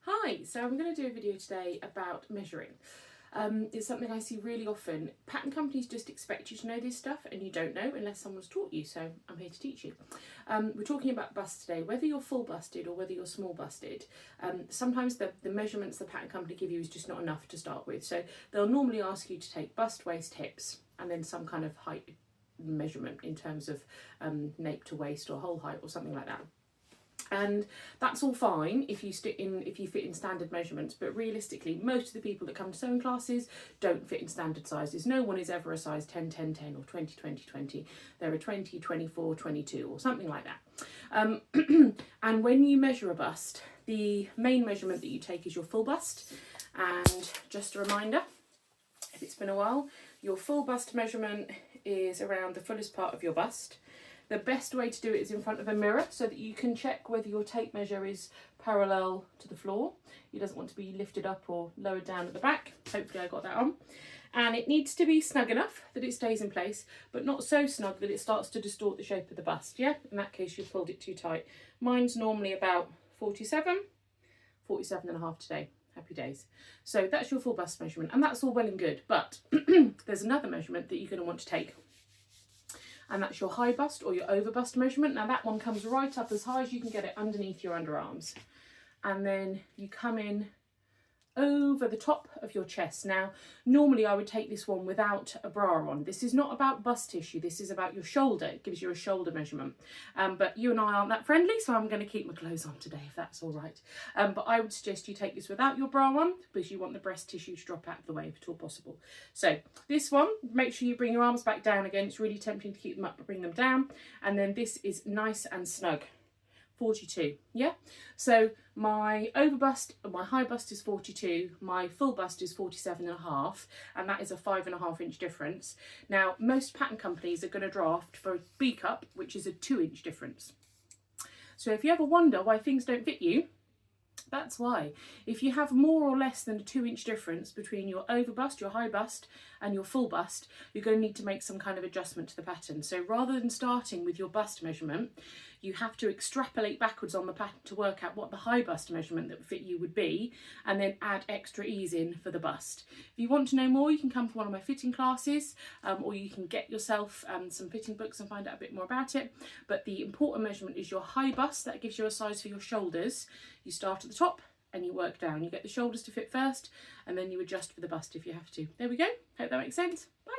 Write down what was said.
Hi, so I'm going to do a video today about measuring. It's something I see really often. Pattern companies just expect you to know this stuff and you don't know unless someone's taught you, so I'm here to teach you. We're talking about bust today. Whether you're full busted or whether you're small busted, sometimes the measurements the pattern company give you is just not enough to start with. So they'll normally ask you to take bust, waist, hips and then some kind of height measurement in terms of nape to waist or whole height or something like that. And that's all fine if you fit in standard measurements, but realistically most of the people that come to sewing classes don't fit in standard sizes. No one is ever a size 10 10 10 or 20 20 20. They're a 20 24 22 or something like that. And when you measure a bust, the main measurement that you take is your full bust. And just a reminder, if it's been a while, your full bust measurement is around the fullest part of your bust. The best way to do it is in front of a mirror so that you can check whether your tape measure is parallel to the floor. It doesn't want to be lifted up or lowered down at the back. Hopefully I got that on. And it needs to be snug enough that it stays in place, but not so snug that it starts to distort the shape of the bust. Yeah, in that case you've pulled it too tight. Mine's normally about 47 and a half today. Happy days. So that's your full bust measurement, and that's all well and good, but there's another measurement that you're going to want to take. And that's your high bust or your over bust measurement. Now that one comes right up as high as you can get it underneath your underarms. And then you come in over the top of your chest. Now, normally I would take this one without a bra on. This is not about bust tissue. This is about your shoulder. It gives you a shoulder measurement. But you and I aren't that friendly, so I'm going to keep my clothes on today, if that's all right. But I would suggest you take this without your bra on because you want the breast tissue to drop out of the way if at all possible. So this one, make sure you bring your arms back down again. It's really tempting to keep them up, but bring them down. And then this is nice and snug. 42, yeah? So my over bust, my high bust is 42, my full bust is 47 and a half, and that is a 5.5 inch difference. Now, most pattern companies are going to draft for a B cup, which is a 2-inch difference. So if you ever wonder why things don't fit you, that's why. If you have more or less than a 2-inch difference between your over bust, your high bust and your full bust, you're going to need to make some kind of adjustment to the pattern. So rather than starting with your bust measurement, you have to extrapolate backwards on the pattern to work out what the high bust measurement that would fit you would be, and then add extra ease in for the bust. If you want to know more, you can come to one of my fitting classes, or you can get yourself some fitting books and find out a bit more about it. But the important measurement is your high bust. That gives you a size for your shoulders. You start at the top and you work down. You get the shoulders to fit first, and then you adjust for the bust if you have to. There we go. Hope that makes sense. Bye.